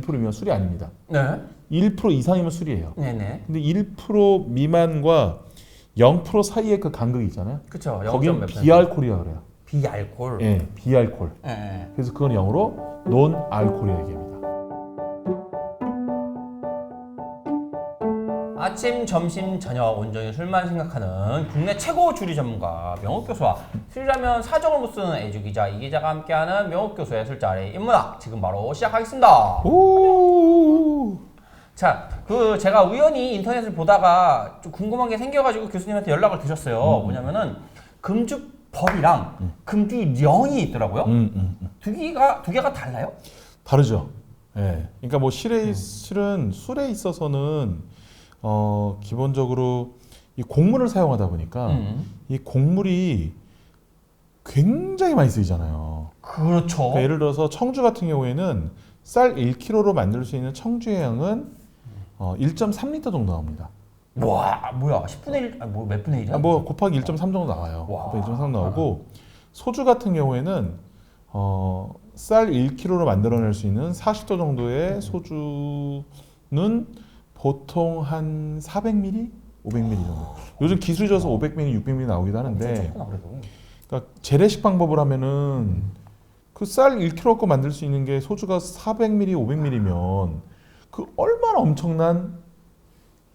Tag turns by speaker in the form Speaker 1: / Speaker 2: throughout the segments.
Speaker 1: 1% 미만 술이 아닙니다.
Speaker 2: 네.
Speaker 1: 1% 이상이면 술이에요.
Speaker 2: 네네.
Speaker 1: 근데 1% 미만과 0% 사이의 그 간극이 있잖아요.
Speaker 2: 그쵸.
Speaker 1: 거긴
Speaker 2: 0.몇
Speaker 1: 비알코올이라 그래요.
Speaker 2: 비알콜.
Speaker 1: 예, 비알코올.
Speaker 2: 네.
Speaker 1: 그래서 그건 영어로 논 알코올이라 얘기합니다.
Speaker 2: 아침, 점심, 저녁 온전히 술만 생각하는 국내 최고 주류 전문가 명욱 교수와 술이라면 사정을 못 쓰는 애주 기자 이 기자가 함께하는 명욱 교수의 술자리 인문학 지금 바로 시작하겠습니다.
Speaker 1: 오.
Speaker 2: 자, 제가 우연히 인터넷을 보다가 좀 궁금한 게 생겨가지고 교수님한테 연락을 드렸어요. 뭐냐면은 금주법이랑 금주령이 있더라고요. 두 개가 달라요?
Speaker 1: 다르죠. 예. 그러니까 뭐 실은 술에 있어서는 기본적으로 이 곡물을 사용하다 보니까 이 곡물이 굉장히 많이 쓰이잖아요.
Speaker 2: 그렇죠.
Speaker 1: 그러니까 예를 들어서 청주 같은 경우에는 쌀 1kg로 만들 수 있는 청주의 양은 1.3리터 정도 나옵니다.
Speaker 2: 와, 뭐야? 10분의 1? 아니, 뭐 몇 분의 1이야?
Speaker 1: 뭐 곱하기 1.3 정도 나와요.
Speaker 2: 와.
Speaker 1: 곱하기 1.3 나오고 소주 같은 경우에는 쌀 1kg로 만들어낼 수 있는 40도 정도의 소주는 보통 한 400ml, 500ml 정도. 요즘 기술이 좋아서 500ml, 600ml 나오기도 하는데, 그러니까 재래식 방법을 하면은 그 쌀 1kg 갖고 만들 수 있는 게 소주가 400ml, 500ml면 그 얼마나 엄청난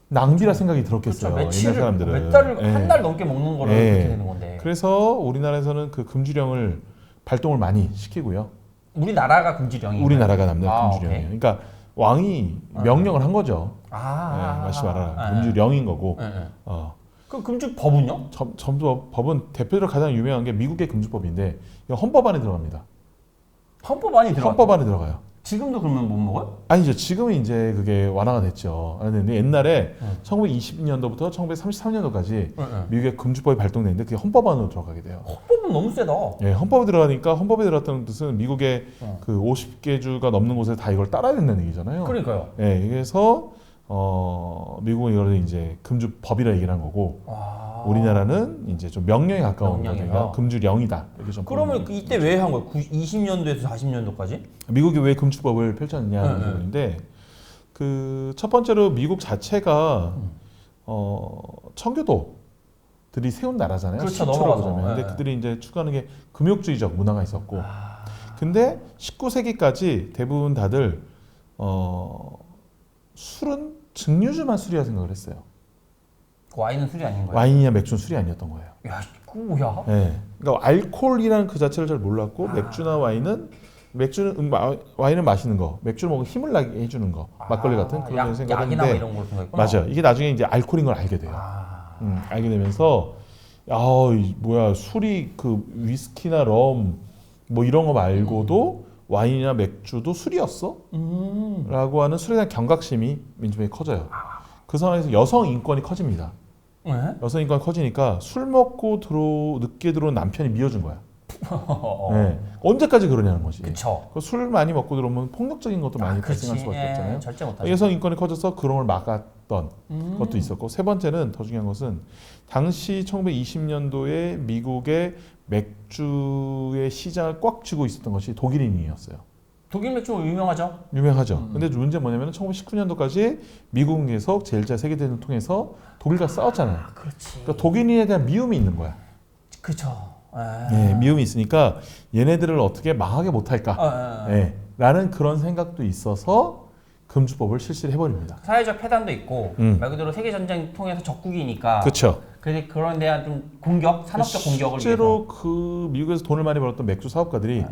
Speaker 1: 낭비라 생각이 들었겠어요.
Speaker 2: 그렇죠.
Speaker 1: 옛날 사람들은.
Speaker 2: 몇 달을
Speaker 1: 예.
Speaker 2: 한 달 넘게 먹는 거를
Speaker 1: 예.
Speaker 2: 그렇게 되는 건데.
Speaker 1: 그래서 우리나라에서는 그 금주령을 발동을 많이 시키고요.
Speaker 2: 우리나라가 금주령이.
Speaker 1: 우리나라가 남는
Speaker 2: 아,
Speaker 1: 금주령이에요.
Speaker 2: 오케이.
Speaker 1: 그러니까 왕이 명령을 한 거죠.
Speaker 2: 아,
Speaker 1: 마시 말아라.
Speaker 2: 아,
Speaker 1: 금주령인 거고.
Speaker 2: 네. 그 금주법은요?
Speaker 1: 법은 대표적으로 가장 유명한 게 미국의 금주법인데 이거 헌법 안에 들어갑니다.
Speaker 2: 헌법 안에 들어가.
Speaker 1: 헌법 안에 들어가요.
Speaker 2: 지금도 그러면 못 먹어요?
Speaker 1: 아니죠. 지금은 이제 그게 완화가 됐죠. 근데 옛날에 1920년도부터 1933년도까지 미국의 금주법이 발동됐는데 그게 헌법 안으로 들어가게 돼요.
Speaker 2: 헌법은 너무 세다.
Speaker 1: 예, 헌법에 들어가니까 헌법에 들어갔다는 뜻은 미국의 그 50개 주가 넘는 곳에 다 이걸 따라야 된다는 얘기잖아요.
Speaker 2: 그러니까요.
Speaker 1: 예, 그래서 미국은 이걸 이제 금주법이라 얘기를 한 거고 우리나라는 이제 좀 명령에 가까운 거니까 금주령이다. 이렇게 좀
Speaker 2: 그러면 이때 왜 한 거예요? 20년도에서 40년도까지?
Speaker 1: 미국이 왜 금주법을 펼쳤느냐는 부분인데 그 첫 번째로 미국 자체가 청교도들이 세운 나라잖아요.
Speaker 2: 그렇죠,
Speaker 1: 시초로
Speaker 2: 넘어가서.
Speaker 1: 보자면. 근데
Speaker 2: 네.
Speaker 1: 그들이 이제 추구하는 게 금욕주의적 문화가 있었고, 근데 19세기까지 대부분 다들 술은 증류주만 술이라 생각을 했어요.
Speaker 2: 와인은 술이 아닌 거예요?
Speaker 1: 와인이나 맥주는 술이 아니었던 거예요.
Speaker 2: 야, 그거 뭐야?
Speaker 1: 네. 그러니까 알코올이라는 그 자체를 잘 몰랐고 맥주나 와인은 와인은 마시는 거, 맥주를 먹으면 힘을 나게 해주는 거, 막걸리 같은 그런 생각을
Speaker 2: 약이나 뭐
Speaker 1: 했는데
Speaker 2: 이런 걸 생각했구나.
Speaker 1: 맞아. 이게 나중에 이제 알코올인 걸 알게 돼요. 알게 되면서 뭐야 술이 그 위스키나 럼 뭐 이런 거 말고도 와인이나 맥주도 술이었어? 라고 하는 술에 대한 경각심이 민중에 커져요. 그 상황에서 여성 인권이 커집니다.
Speaker 2: 네?
Speaker 1: 여성 인권이 커지니까 술 먹고 늦게 들어온 남편이 미워준 거야. 네. 언제까지 그러냐는 거지.
Speaker 2: 그쵸.
Speaker 1: 술 많이 먹고 들어오면 폭력적인 것도 많이 발생할 수밖에 없잖아요.
Speaker 2: 절제 못하죠.
Speaker 1: 여성 인권이 커져서 그런 걸 막았던 것도 있었고, 세 번째는 더 중요한 것은 당시 1920년도에 미국의 맥주의 시장을 꽉 쥐고 있었던 것이 독일인이었어요.
Speaker 2: 독일 맥주 유명하죠?
Speaker 1: 유명하죠. 근데 문제 뭐냐면 1919년도까지 미국은 계속 제1차 세계대전을 통해서 독일과 싸웠잖아요.
Speaker 2: 그렇지.
Speaker 1: 그러니까 독일인에 대한 미움이 있는 거야.
Speaker 2: 그쵸.
Speaker 1: 네, 미움이 있으니까 얘네들을 어떻게 망하게 못할까? 네, 라는 그런 생각도 있어서 금주법을 실시를 해버립니다.
Speaker 2: 사회적 폐단도 있고 말 그대로 세계전쟁 통해서 적국이니까
Speaker 1: 그렇죠.
Speaker 2: 그런 데한 좀 공격, 산업적 공격을
Speaker 1: 실제로
Speaker 2: 위해서.
Speaker 1: 그 미국에서 돈을 많이 벌었던 맥주 사업가들이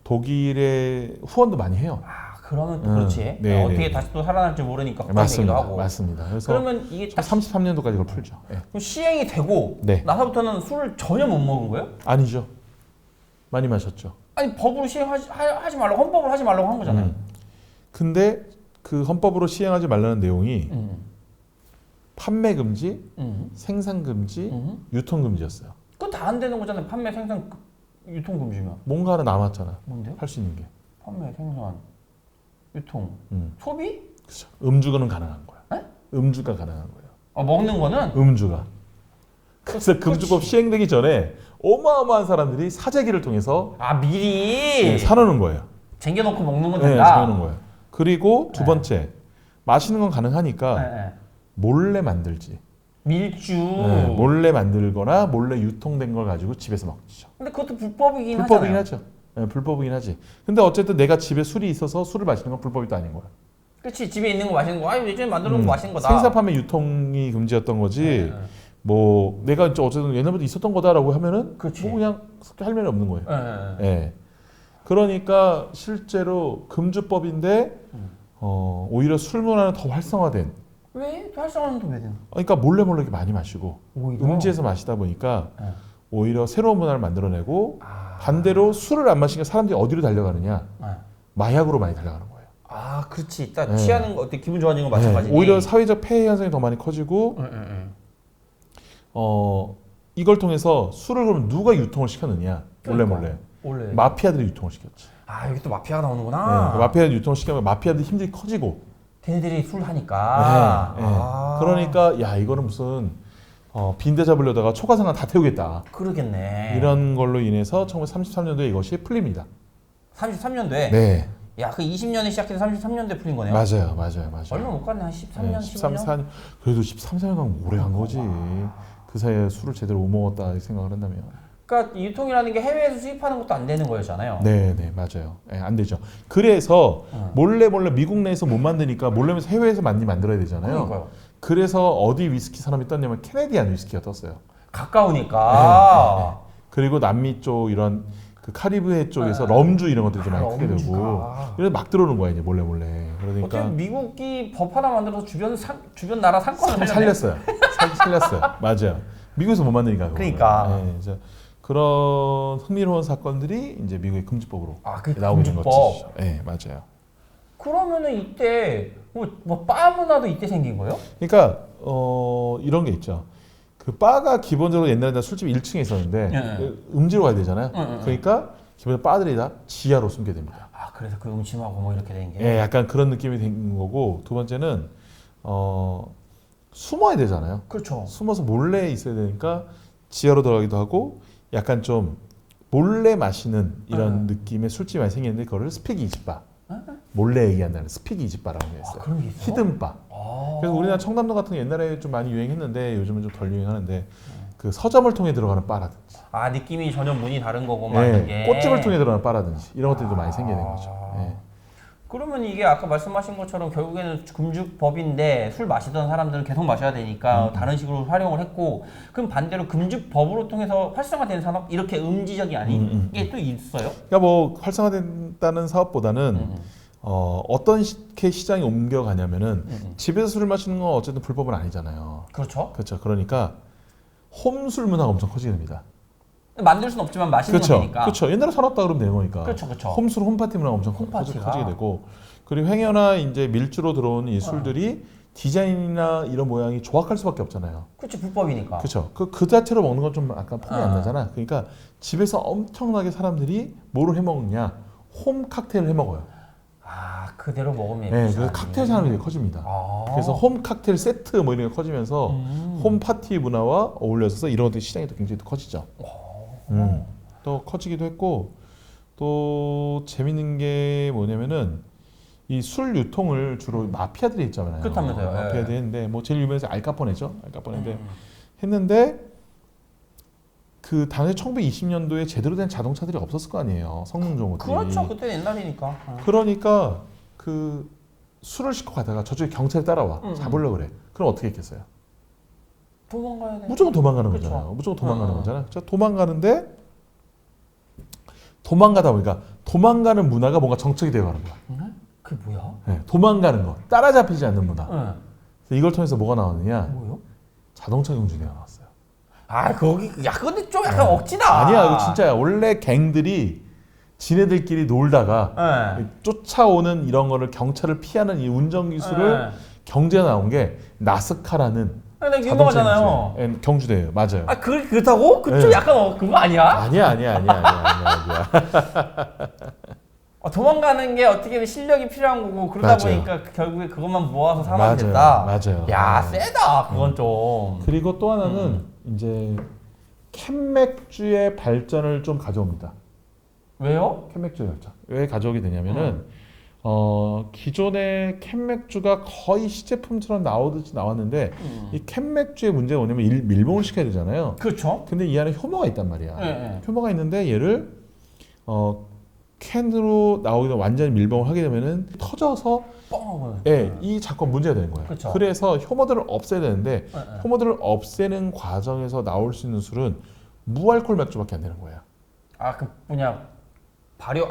Speaker 1: 독일에 후원도 많이 해요.
Speaker 2: 그러면 또 그렇지.
Speaker 1: 네,
Speaker 2: 어떻게
Speaker 1: 네.
Speaker 2: 다시 또 살아날지 모르니까 걱정되기도
Speaker 1: 맞습니다.
Speaker 2: 하고.
Speaker 1: 맞습니다. 그래서
Speaker 2: 그러면 이게 딱
Speaker 1: 33년도까지 그걸 풀죠. 네.
Speaker 2: 그럼 시행이 되고
Speaker 1: 네.
Speaker 2: 나서부터는 술을 전혀 못 먹은 거예요?
Speaker 1: 아니죠. 많이 마셨죠.
Speaker 2: 아니 법으로 시행하지 말라고 헌법을 하지 말라고 한 거잖아요.
Speaker 1: 근데 그 헌법으로 시행하지 말라는 내용이 판매 금지, 생산 금지, 유통 금지였어요.
Speaker 2: 그거 다 안 되는 거잖아요. 판매, 생산, 유통 금지면.
Speaker 1: 뭔가 하나 남았잖아.
Speaker 2: 뭔데요?
Speaker 1: 할 수 있는 게.
Speaker 2: 판매, 생산, 유통, 소비?
Speaker 1: 그렇죠. 음주는 가능한 거야.
Speaker 2: 에?
Speaker 1: 음주가 가능한 거예요.
Speaker 2: 먹는 거는?
Speaker 1: 음주가. 그래서 금주법 시행되기 전에 어마어마한 사람들이 사재기를 통해서
Speaker 2: 미리
Speaker 1: 사놓는 거예요.
Speaker 2: 쟁겨놓고 먹는 건
Speaker 1: 네,
Speaker 2: 된다.
Speaker 1: 사놓는 거예요. 그리고 두
Speaker 2: 네.
Speaker 1: 번째 마시는 건 가능하니까
Speaker 2: 네, 네.
Speaker 1: 몰래 만들지.
Speaker 2: 밀주.
Speaker 1: 네, 몰래 만들거나 몰래 유통된 걸 가지고 집에서 먹죠.
Speaker 2: 근데 그것도 불법이긴
Speaker 1: 불법이긴
Speaker 2: 하잖아요.
Speaker 1: 하죠. 네, 불법이긴 하지. 근데 어쨌든 내가 집에 술이 있어서 술을 마시는 건 불법이 아닌 거야.
Speaker 2: 그렇지. 집에 있는 거 마시는 거. 예전에 만들어 놓은 거 마시는 거다.
Speaker 1: 생산 판매 유통이 금지였던 거지.
Speaker 2: 네, 네.
Speaker 1: 뭐 내가 이제 어쨌든 옛날부터 있었던 거다라고 하면은
Speaker 2: 그렇지.
Speaker 1: 뭐 그냥 할 말이 없는 거예요.
Speaker 2: 네, 네.
Speaker 1: 예. 그러니까 실제로 금주법인데 오히려 술 문화는 더 활성화된.
Speaker 2: 왜? 활성화는 또 왜 되나?
Speaker 1: 그러니까 몰래 몰래 이렇게 많이 마시고
Speaker 2: 오히려.
Speaker 1: 음지에서 마시다 보니까
Speaker 2: 네.
Speaker 1: 오히려 새로운 문화를 만들어내고
Speaker 2: 아.
Speaker 1: 반대로 술을 안 마시니까 사람들이 어디로 달려가느냐?
Speaker 2: 네.
Speaker 1: 마약으로 많이 달려가는 거예요.
Speaker 2: 아, 그렇지. 딱
Speaker 1: 네.
Speaker 2: 취하는 거 어때 기분 좋아지는 거 마찬가지지.
Speaker 1: 네. 오히려 사회적 폐해 현상이 더 많이 커지고 이걸 통해서 술을 그럼 누가 유통을 시켰느냐? 몰래 몰래.
Speaker 2: 원래.
Speaker 1: 마피아들이 유통을 시켰지.
Speaker 2: 아, 여기 또 마피아가
Speaker 1: 네.
Speaker 2: 나오는구나.
Speaker 1: 마피아들이 유통을 시키면 마피아들 힘들이 커지고.
Speaker 2: 걔네들이 술 하니까.
Speaker 1: 네, 네.
Speaker 2: 아.
Speaker 1: 그러니까 야 이거는 무슨 빈대 잡으려다가 초가상가 다 태우겠다.
Speaker 2: 그러겠네.
Speaker 1: 이런 걸로 인해서 1933년도에 이것이 풀립니다.
Speaker 2: 33년도에.
Speaker 1: 네,
Speaker 2: 야, 그 20년에 시작해서 33년도에 풀린 거네요.
Speaker 1: 맞아요.
Speaker 2: 얼마 못 갔네. 한 13년, 15년.
Speaker 1: 14년. 그래도 13년간 오래 간 거지. 그 사이에 술을 제대로 못 먹었다 생각을 한다면.
Speaker 2: 그러니까 유통이라는 게 해외에서 수입하는 것도 안 되는 거였잖아요.
Speaker 1: 네, 맞아요. 네, 안 되죠. 그래서 몰래 미국 내에서 못 만드니까 몰래 해외에서 많이 만들어야 되잖아요.
Speaker 2: 그러니까요.
Speaker 1: 그래서 어디 위스키 산업이 떴냐면 캐네디안 위스키가 떴어요.
Speaker 2: 가까우니까.
Speaker 1: 그리고 남미 쪽 이런 그 카리브해 쪽에서
Speaker 2: 네.
Speaker 1: 럼주 이런 것들도 많이 크게 되고
Speaker 2: 럼주가.
Speaker 1: 이래서 막 들어오는 거야 이제 몰래. 그러니까
Speaker 2: 어떻게 미국이 법 하나 만들어서 주변 나라 상권을
Speaker 1: 살렸어요. 살렸어요. 맞아요. 미국에서 못 만드니까. 그거를.
Speaker 2: 그러니까.
Speaker 1: 네, 이제 그런 흥미로운 사건들이 이제 미국의 금주법으로
Speaker 2: 그게
Speaker 1: 나오게 된
Speaker 2: 금주법.
Speaker 1: 것이죠. 네, 맞아요.
Speaker 2: 그러면은 이때 바 문화도 이때 생긴 거예요?
Speaker 1: 그러니까 이런 게 있죠. 그 바가 기본적으로 옛날에 술집 1층에 있었는데
Speaker 2: 네.
Speaker 1: 음지로 가야 되잖아요.
Speaker 2: 네.
Speaker 1: 그러니까 기본적으로 바들이 다 지하로 숨게 됩니다.
Speaker 2: 그래서 그 음침하고 뭐 이렇게 된 게.
Speaker 1: 예, 약간 그런 느낌이 된 거고 두 번째는 숨어야 되잖아요.
Speaker 2: 그렇죠.
Speaker 1: 숨어서 몰래 있어야 되니까 지하로 들어가기도 하고 약간 좀 몰래 마시는 이런 느낌의 술집이 많이 생겼는데 그거를 스피기 이집바 몰래 얘기한다는 스피기 이집바라고 했어요.
Speaker 2: 그런 게 있어?
Speaker 1: 히든바.
Speaker 2: 아.
Speaker 1: 그래서 우리나라 청담동 같은 게 옛날에 좀 많이 유행했는데 요즘은 좀 덜 유행하는데 그 서점을 통해 들어가는 바라든지
Speaker 2: 느낌이 전혀 문이 다른 거고 막
Speaker 1: 예,
Speaker 2: 이게.
Speaker 1: 꽃집을 통해 들어가는 바라든지 이런 것들이 좀 많이 생기게 된 거죠. 예.
Speaker 2: 그러면 이게 아까 말씀하신 것처럼 결국에는 금주법인데 술 마시던 사람들은 계속 마셔야 되니까 다른 식으로 활용을 했고, 그럼 반대로 금주법으로 통해서 활성화된 산업 이렇게 음지적이 아닌 게 또 있어요?
Speaker 1: 그러니까 뭐 활성화된다는 사업보다는 어떤 시장이 옮겨가냐면은 집에서 술을 마시는 건 어쨌든 불법은 아니잖아요.
Speaker 2: 그렇죠.
Speaker 1: 그렇죠. 그러니까 홈술 문화가 엄청 커지게 됩니다.
Speaker 2: 만들 수는 없지만 마시는
Speaker 1: 그렇죠.
Speaker 2: 거니까.
Speaker 1: 그렇죠. 옛날에 살았다 그러면 되는 거니까.
Speaker 2: 그렇죠.
Speaker 1: 홈술 홈파티 문화가 엄청
Speaker 2: 홈파티가.
Speaker 1: 커지게 되고 그리고 행여나 이제 밀주로 들어오는 이 술들이 디자인이나 이런 모양이 조악할 수밖에 없잖아요.
Speaker 2: 그렇지, 불법이니까.
Speaker 1: 그렇죠. 그 자체로 먹는 건 좀 약간 폼이 안 나잖아. 그러니까 집에서 엄청나게 사람들이 뭐를 해 먹느냐? 홈 칵테일을 해 먹어요.
Speaker 2: 그대로 먹으면
Speaker 1: 네,
Speaker 2: 예쁘지
Speaker 1: 그래서
Speaker 2: 않니?
Speaker 1: 칵테일 산업이 커집니다. 그래서 홈 칵테일 세트 뭐 이런 게 커지면서 홈 파티 문화와 어울려서 이런 것들이 시장이 또 굉장히 또 커지죠. 또 커지기도 했고 또 재밌는 게 뭐냐면은 이 술 유통을 주로 마피아들이 했잖아요.
Speaker 2: 그렇다면서요.
Speaker 1: 마피아들이 했는데 뭐 제일 유명해서 알카포네죠. 알카포네인데 했는데 그 당시 1920년도에 제대로 된 자동차들이 없었을 거 아니에요. 성능 좋은 것들이.
Speaker 2: 그렇죠. 그때는 옛날이니까.
Speaker 1: 그러니까 그 술을 싣고 가다가 저쪽에 경찰이 따라와 잡으려고 그래. 그럼 어떻게 했겠어요?
Speaker 2: 도망가야 돼.
Speaker 1: 무조건 도망가는
Speaker 2: 그렇죠.
Speaker 1: 거잖아요. 무조건 도망가는 거잖아요. 자, 도망가다 보니까 도망가는 문화가 뭔가 정책이 되어가는 거야.
Speaker 2: 그게 뭐야?
Speaker 1: 네, 도망가는 거, 따라잡히지 않는 문화.
Speaker 2: 네.
Speaker 1: 그래서 이걸 통해서 뭐가 나왔느냐?
Speaker 2: 뭐요?
Speaker 1: 자동차 경주대가 나왔어요.
Speaker 2: 근데 좀 약간 억지다.
Speaker 1: 아니야, 이거 진짜야. 원래 갱들이 지네들끼리 놀다가
Speaker 2: 네.
Speaker 1: 쫓아오는 이런 거를 경찰을 피하는 이 운전 기술을 경제에 나온 게 나스카라는
Speaker 2: 근데 유명하잖아요.
Speaker 1: 경주대예요. 맞아요.
Speaker 2: 그렇다고? 그좀
Speaker 1: 네.
Speaker 2: 약간 그거 아니야?
Speaker 1: 아니야.
Speaker 2: 도망가는 게 어떻게 보면 실력이 필요한 거고 그러다
Speaker 1: 맞아요.
Speaker 2: 보니까 결국에 그것만 모아서 사면
Speaker 1: 맞아요.
Speaker 2: 됐다.
Speaker 1: 맞아요.
Speaker 2: 야, 세다. 그건 좀.
Speaker 1: 그리고 또 하나는 이제 캔맥주의 발전을 좀 가져옵니다.
Speaker 2: 왜요?
Speaker 1: 캔맥주의 발전. 왜 가져오게 되냐면은 기존의 캔 맥주가 거의 시제품처럼 나오듯이 나왔는데 이 캔 맥주의 문제가 뭐냐면 밀봉을 시켜야 되잖아요.
Speaker 2: 그렇죠.
Speaker 1: 근데 이 안에 효모가 있단 말이야.
Speaker 2: 네.
Speaker 1: 효모가 있는데 얘를 캔으로 나오기 전에 완전히 밀봉을 하게 되면은 터져서
Speaker 2: 뻥하고.
Speaker 1: 이 자꾸 문제가 되는 거예요.
Speaker 2: 그쵸.
Speaker 1: 그래서 효모들을 없애야 되는데
Speaker 2: 네.
Speaker 1: 효모들을 없애는 과정에서 나올 수 있는 술은 무알콜 맥주밖에 안 되는 거예요.
Speaker 2: 아, 그 뭐냐 발효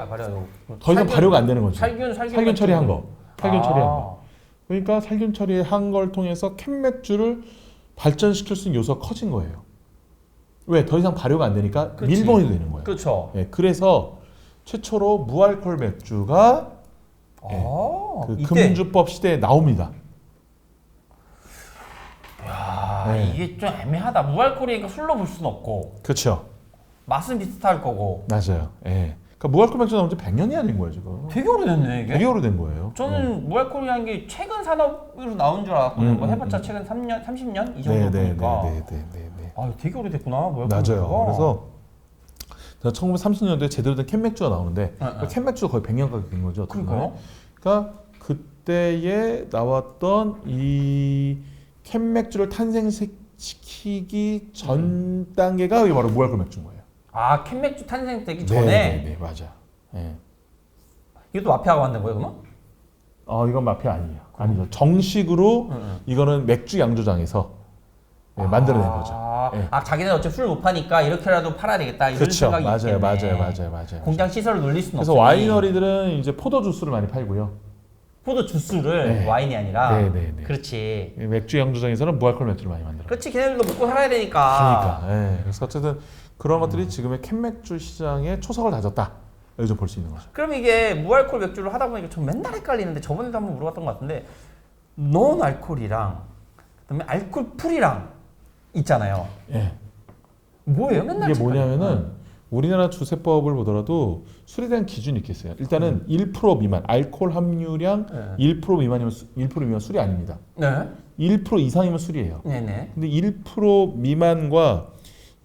Speaker 1: 더 이상 발효가 안 되는 거죠.
Speaker 2: 살균
Speaker 1: 처리한 거. 살균
Speaker 2: 아.
Speaker 1: 처리한 거. 그러니까 살균 처리한 걸 통해서 캔 맥주를 발전시킬 수 있는 요소가 커진 거예요. 왜? 더 이상 발효가 안 되니까
Speaker 2: 그치.
Speaker 1: 밀봉이 되는 거예요.
Speaker 2: 그렇죠.
Speaker 1: 예, 그래서 최초로 무알콜 맥주가 그
Speaker 2: 이때.
Speaker 1: 금주법 시대에 나옵니다.
Speaker 2: 야,
Speaker 1: 네.
Speaker 2: 이게 좀 애매하다. 무알콜이니까 술로 볼 수는 없고
Speaker 1: 그렇죠.
Speaker 2: 맛은 비슷할 거고.
Speaker 1: 맞아요. 예. 그러니까 무알콜 맥주 나온 지 100년이 된 거예요, 지금.
Speaker 2: 되게 오래됐네 이게.
Speaker 1: 되게 오래된 거예요.
Speaker 2: 저는 무알콜이라는 게 최근 산업으로 나온 줄 알았거든요. 뭐 해봤자 최근 3년, 30년 이 정도 보니까.
Speaker 1: 네.
Speaker 2: 아, 되게 오래됐구나. 무알콜
Speaker 1: 맞아요.
Speaker 2: 맥주가.
Speaker 1: 그래서 1930년도에 제대로 된 캔 맥주가 나오는데
Speaker 2: 네.
Speaker 1: 캔 맥주가 거의 100년 가까이 된 거죠. 어떻게 보면.
Speaker 2: 그러니까요.
Speaker 1: 그러니까 그때에 나왔던 이 캔 맥주를 탄생시키기 전 단계가 이게 바로 무알콜 맥주인 거예요.
Speaker 2: 아, 캔맥주 탄생되기 전에
Speaker 1: 네, 맞아. 예.
Speaker 2: 이것도 마피아가 만든 거예요, 그러면?
Speaker 1: 이건 마피아 아니에요. 아니죠. 정식으로 이거는 맥주 양조장에서 만들어낸 거죠. 예.
Speaker 2: 자기네는 어차피 술 못 파니까 이렇게라도 팔아야 되겠다 이런
Speaker 1: 그렇죠.
Speaker 2: 생각이
Speaker 1: 맞아요.
Speaker 2: 있겠네.
Speaker 1: 맞아요.
Speaker 2: 공장 시설을 놀릴 수는
Speaker 1: 그래서
Speaker 2: 없으니
Speaker 1: 와이너리들은 이제 포도 주스를 많이 팔고요.
Speaker 2: 포도 주스를
Speaker 1: 네.
Speaker 2: 와인이 아니라
Speaker 1: 네.
Speaker 2: 그렇지.
Speaker 1: 맥주 양조장에서는 무알콜 맥주를 많이 만들어요.
Speaker 2: 그렇지, 걔네들도 먹고 살아야 되니까.
Speaker 1: 그러니까. 예. 그래서 어쨌든 그런 것들이 지금의 캔 맥주 시장에 초석을 다졌다. 여기서 볼 수 있는 거죠.
Speaker 2: 그럼 이게 무알콜 맥주를 하다 보니까 전 맨날 헷갈리는데 저번에도 한번 물어봤던 것 같은데 논 알콜이랑 그다음에 알콜 풀이랑 있잖아요.
Speaker 1: 예.
Speaker 2: 뭐예요? 맨날
Speaker 1: 이게
Speaker 2: 헷갈려요.
Speaker 1: 뭐냐면은 우리나라 주세법을 보더라도 술에 대한 기준이 있겠어요. 일단은 1% 미만, 알코올 함유량 1% 미만이면 1% 미만 술이 아닙니다.
Speaker 2: 네.
Speaker 1: 1% 이상이면 술이에요.
Speaker 2: 네네.
Speaker 1: 근데 1% 미만과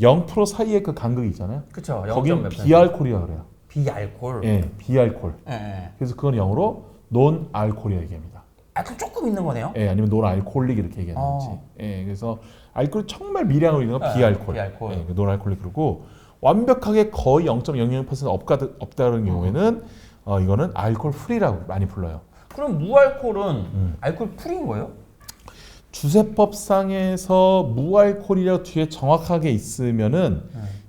Speaker 1: 0% 사이의 그 간극이 있잖아요.
Speaker 2: 그쵸.
Speaker 1: 거기는 비알콜이라고 그래요.
Speaker 2: 비알콜.
Speaker 1: 예, 비알콜.
Speaker 2: 네.
Speaker 1: 그래서 그건 영어로 논 알콜이라 얘기합니다.
Speaker 2: 알콜 조금 있는 거네요.
Speaker 1: 예, 아니면 논 알콜릭 이렇게 얘기하는지. 예, 그래서 알코올이 정말 미량으로 있는 건 비알콜.
Speaker 2: 비알콜.
Speaker 1: 예, 논 알콜릭 그러고 완벽하게 거의 0.00% 없다는 경우에는 이거는 알코올 프리라고 많이 불러요.
Speaker 2: 그럼 무알콜은 알콜 풀인 거예요?
Speaker 1: 주세법상에서 무알콜이라고 뒤에 정확하게 있으면은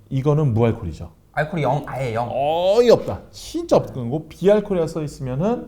Speaker 1: 이거는 무알콜이죠.
Speaker 2: 알콜이 0, 아예 0.
Speaker 1: 거의 없다. 진짜 없는 거고 비알콜이라 써 있으면은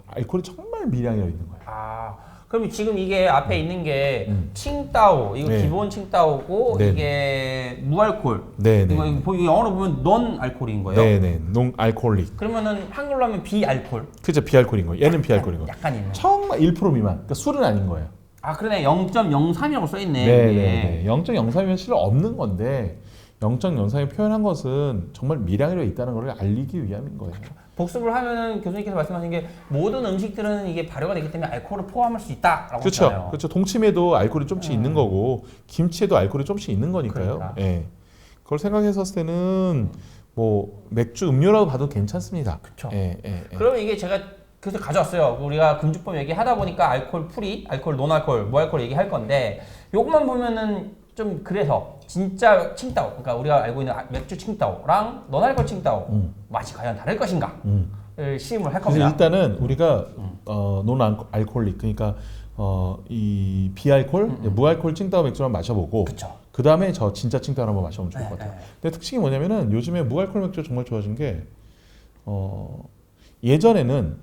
Speaker 1: 알콜이 정말 미량이 있는 거예요.
Speaker 2: 아, 그럼 지금 이게 앞에 있는 게 칭따오, 이거
Speaker 1: 네.
Speaker 2: 기본 칭따오고
Speaker 1: 네.
Speaker 2: 이게 무알콜.
Speaker 1: 네네.
Speaker 2: 이거 영어로 보면 non 알콜인 거예요.
Speaker 1: 네네. 농 알콜릭.
Speaker 2: 그러면은 한글로 하면 비알콜.
Speaker 1: 그죠, 비알콜인 거예요. 얘는 비알콜인 거예요.
Speaker 2: 약간 있네.
Speaker 1: 정말 1% 미만. 그러니까 술은 아닌 거예요.
Speaker 2: 아, 그러네. 0.03이라고 써 있네.
Speaker 1: 네네네. 0.03이면 실은 없는 건데 0.03이 표현한 것은 정말 미량으로 있다는 걸 알리기 위함인 거예요.
Speaker 2: 복습을 하면은 교수님께서 말씀하신 게 모든 음식들은 이게 발효가 되기 때문에 알코올을 포함할 수 있다라고
Speaker 1: 그렇죠.
Speaker 2: 했잖아요.
Speaker 1: 그렇죠. 동치미에도 알코올이 좀씩 있는 거고 김치에도 알코올이 좀씩 있는 거니까요.
Speaker 2: 그러니까.
Speaker 1: 예. 그걸 생각했을 때는 뭐 맥주 음료라고 봐도 괜찮습니다.
Speaker 2: 그렇죠.
Speaker 1: 예.
Speaker 2: 그러면 이게 제가 그래서 가져왔어요. 우리가 금주법 얘기하다 보니까 알코올 프리, 알코올 논알코올, 무알코올 얘기할 건데 요것만 보면은 좀 그래서 진짜 칭따오, 그러니까 우리가 알고 있는 맥주 칭따오랑 논알코올 칭따오 맛이 과연 다를 것인가를 시음을 할
Speaker 1: 그래서
Speaker 2: 겁니다.
Speaker 1: 일단은 우리가 논 알코올릭 그러니까 이 비알콜, 무알콜 칭따오 맥주를 마셔보고
Speaker 2: 그쵸.
Speaker 1: 그 다음에 저 진짜 칭따오를 한번 마셔보면 좋을 것 같아요.
Speaker 2: 네.
Speaker 1: 근데 특징이 뭐냐면은 요즘에 무알콜 맥주 정말 좋아진 게 예전에는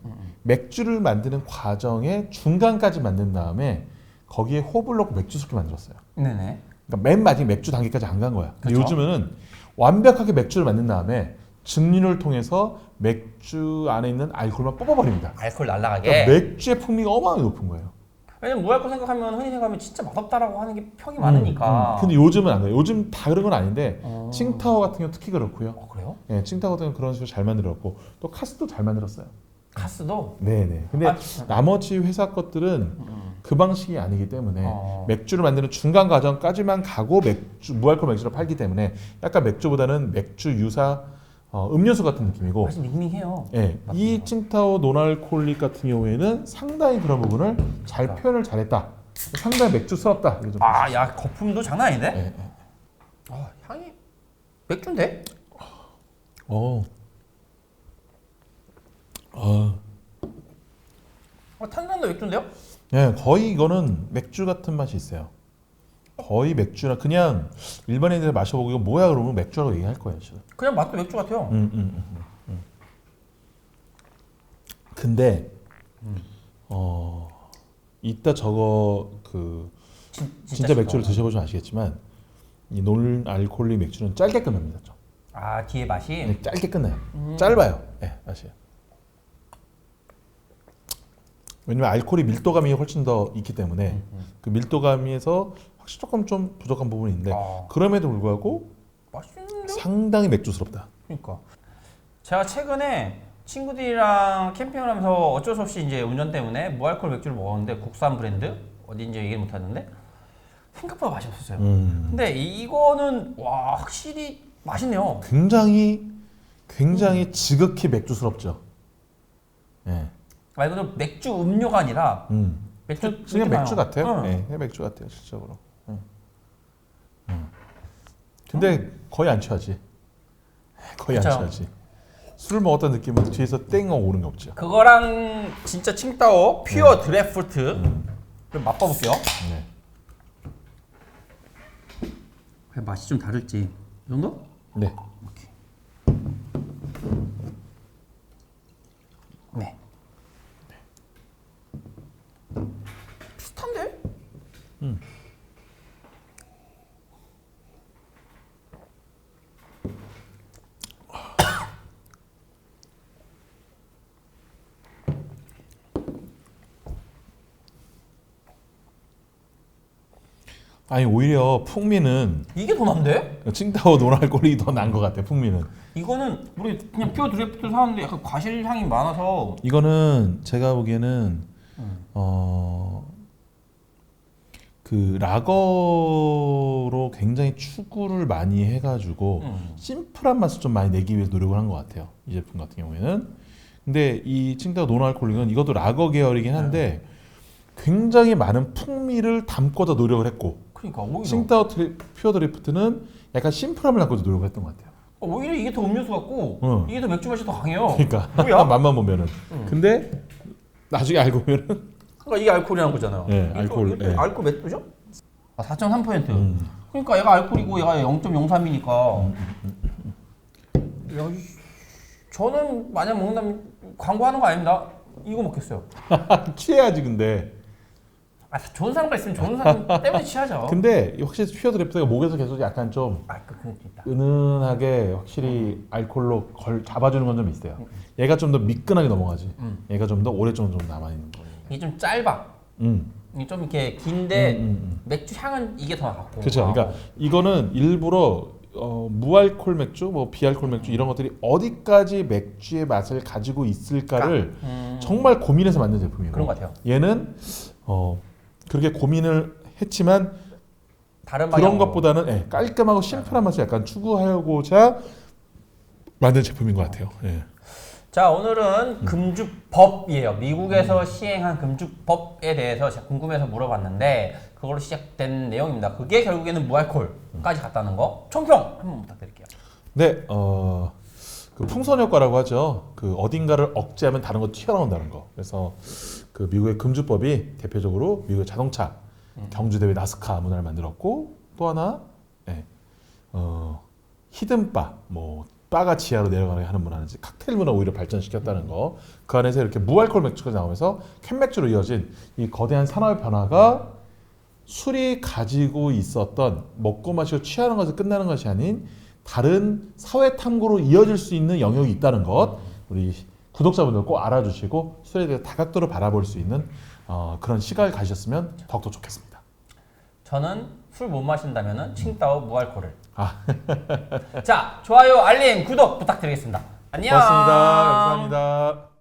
Speaker 1: 맥주를 만드는 과정에 중간까지 만든 다음에 거기에 호흡을 넣고 맥주 섞게 만들었어요.
Speaker 2: 네네.
Speaker 1: 그러니까 맨 마지막 맥주 단계까지 안 간 거야. 근데
Speaker 2: 그쵸.
Speaker 1: 요즘에는 완벽하게 맥주를 만든 다음에 증류를 통해서 맥주 안에 있는 알코올만 뽑아버립니다.
Speaker 2: 알코올 날라가게.
Speaker 1: 그러니까 맥주의 풍미가 어마어마하게 높은 거예요.
Speaker 2: 왜냐면 무알코올 생각하면 흔히 생각하면 진짜 맛없다라고 하는 게 평이 많으니까.
Speaker 1: 근데 요즘은 안 그래요. 요즘 다 그런 건 아닌데 칭타오 같은 경우 특히 그렇고요.
Speaker 2: 그래요?
Speaker 1: 예, 칭타오 같은 경우 그런 식으로 잘 만들었고 또 카스도 잘 만들었어요.
Speaker 2: 카스도?
Speaker 1: 네네. 근데 나머지 회사 것들은 그 방식이 아니기 때문에 맥주를 만드는 중간 과정까지만 가고 무알콜 맥주를 팔기 때문에 약간 맥주보다는 맥주 유사 음료수 같은 느낌이고,
Speaker 2: 맛이 밍밍해요.
Speaker 1: 예, 이 칭타오 노알콜릭 같은 경우에는 상당히 그런 부분을 잘 표현을 잘했다. 상당히 맥주스럽다. 이거 좀
Speaker 2: 아, 야, 거품도 장난 아닌데?
Speaker 1: 예, 예.
Speaker 2: 향이 맥주인데?
Speaker 1: 어.
Speaker 2: 탄산도 맥주인데요?
Speaker 1: 예, 거의 이거는 맥주 같은 맛이 있어요. 거의 맥주나 그냥 일반인들 마셔보고 이거 뭐야 그러면 맥주라고 얘기할 거예요, 진짜.
Speaker 2: 그냥 맛도 맥주 같아요.
Speaker 1: 근데 이따 저거 진짜 맥주를 드셔보시면 아시겠지만 이 논 알콜릭 맥주는 짧게 끝납니다. 좀.
Speaker 2: 아, 뒤에 맛이?
Speaker 1: 네, 짧게 끝나요. 짧아요. 네, 맛이. 왜냐면 알코올이 밀도감이 훨씬 더 있기 때문에 그 밀도감에서 확실히 조금 좀 부족한 부분이 있는데 그럼에도 불구하고
Speaker 2: 맛있는데?
Speaker 1: 상당히 맥주스럽다.
Speaker 2: 그러니까 제가 최근에 친구들이랑 캠핑을 하면서 어쩔 수 없이 이제 운전 때문에 무알콜 맥주를 먹었는데 국산 브랜드 어딘지 얘기를 못 하는데 생각보다 맛이 없었어요. 근데 이거는 와 확실히 맛있네요.
Speaker 1: 굉장히 지극히 맥주스럽죠. 예.
Speaker 2: 말 그대로 맥주 음료가 아니라 맥주
Speaker 1: 그냥 맥주
Speaker 2: 나요.
Speaker 1: 같아요. 네, 그냥 맥주 같아요, 실적으로. 근데 거의 안 취하지. 거의
Speaker 2: 그쵸.
Speaker 1: 안 취하지. 술을 먹었다는 느낌은 뒤에서 땡 하고 오는 게 없죠.
Speaker 2: 그거랑 진짜 칭따오 퓨어 드래프트 좀 맛봐볼게요.
Speaker 1: 네.
Speaker 2: 맛이 좀 다를지 이 정도?
Speaker 1: 네.
Speaker 2: 네. 비슷한데?
Speaker 1: 아니 오히려 풍미는
Speaker 2: 이게 더 난데?
Speaker 1: 칭따오 노알콜이 더 난 것 같아. 풍미는.
Speaker 2: 이거는 우리 그냥 퓨어 드래프트 사는데 약간 과실 향이 많아서
Speaker 1: 이거는 제가 보기에는 그 라거로 굉장히 추구를 많이 해가지고 심플한 맛을 좀 많이 내기 위해서 노력을 한 것 같아요. 이 제품 같은 경우에는. 근데 이 칭따오 노알콜릭은 이것도 라거 계열이긴 한데 굉장히 많은 풍미를 담고자 노력을 했고
Speaker 2: 그러니까 오히려
Speaker 1: 칭따오 퓨어 드리프트는 약간 심플함을 담고자 노력을 했던 것 같아요.
Speaker 2: 오히려 이게 더 음료수 같고 이게 더 맥주 맛이 더 강해요.
Speaker 1: 그러니까
Speaker 2: 뭐야?
Speaker 1: 맛만 보면은. 근데 나중에 알고 보면은
Speaker 2: 그러니까 이게 알코올이라는 거잖아요.
Speaker 1: 네, 알코올,
Speaker 2: 이게
Speaker 1: 네.
Speaker 2: 알코올 몇 도죠? 아, 4.3%. 그러니까 얘가 알코올이고 얘가 0.03이니까. 저는 만약 먹는다면 광고하는 거 아닙니다. 이거 먹겠어요.
Speaker 1: 취해야지 근데.
Speaker 2: 아, 좋은 사람과 있으면 좋은 사람 때문에 취하죠.
Speaker 1: 근데 확실히 퓨어 드리프트가 목에서 계속 약간 좀
Speaker 2: 그건 있다.
Speaker 1: 은은하게 확실히 알코올로 잡아주는 건 좀 있어요. 얘가 좀 더 미끈하게 넘어가지. 얘가 좀 더 오래 좀 남아 있는 거예요.
Speaker 2: 이게 좀 짧아. 이게 좀 이렇게 긴데 맥주 향은 이게 더 낫고.
Speaker 1: 그렇죠. 그러니까 이거는 일부러 무알콜 맥주, 뭐 비알콜 맥주 이런 것들이 어디까지 맥주의 맛을 가지고 있을까를 정말 고민해서 만든 제품이에요.
Speaker 2: 그런 것 같아요.
Speaker 1: 얘는 그렇게 고민을 했지만
Speaker 2: 다른
Speaker 1: 그런
Speaker 2: 방향으로.
Speaker 1: 것보다는 깔끔하고 심플한 맛을 약간 추구하고자 만든 제품인 것 같아요. 예.
Speaker 2: 자, 오늘은 금주법이에요. 미국에서 시행한 금주법에 대해서 제가 궁금해서 물어봤는데 그걸로 시작된 내용입니다. 그게 결국에는 무알콜까지 갔다는 거. 총평 한번 부탁드릴게요.
Speaker 1: 네, 그 풍선 효과라고 하죠. 그 어딘가를 억제하면 다른 거 튀어나온다는 거. 그래서 그 미국의 금주법이 대표적으로 미국의 자동차 경주 대회 나스카 문화를 만들었고 또 하나 히든바 뭐 바가 지하로 내려가게 하는 문화는 칵테일 문화 오히려 발전시켰다는 거. 그 안에서 이렇게 무알콜 맥주가 나오면서 캔 맥주로 이어진 이 거대한 산업의 변화가 술이 가지고 있었던 먹고 마시고 취하는 것에 끝나는 것이 아닌 다른 사회 탐구로 이어질 수 있는 영역이 있다는 것. 우리 구독자분들 꼭 알아주시고 술에 대해 다각도로 바라볼 수 있는 그런 시각을 가지셨으면 더욱더 좋겠습니다.
Speaker 2: 저는 술 못 마신다면은 칭따오 무알콜을.
Speaker 1: 아.
Speaker 2: 자, 좋아요, 알림, 구독 부탁드리겠습니다. 안녕.
Speaker 1: 고맙습니다. 감사합니다.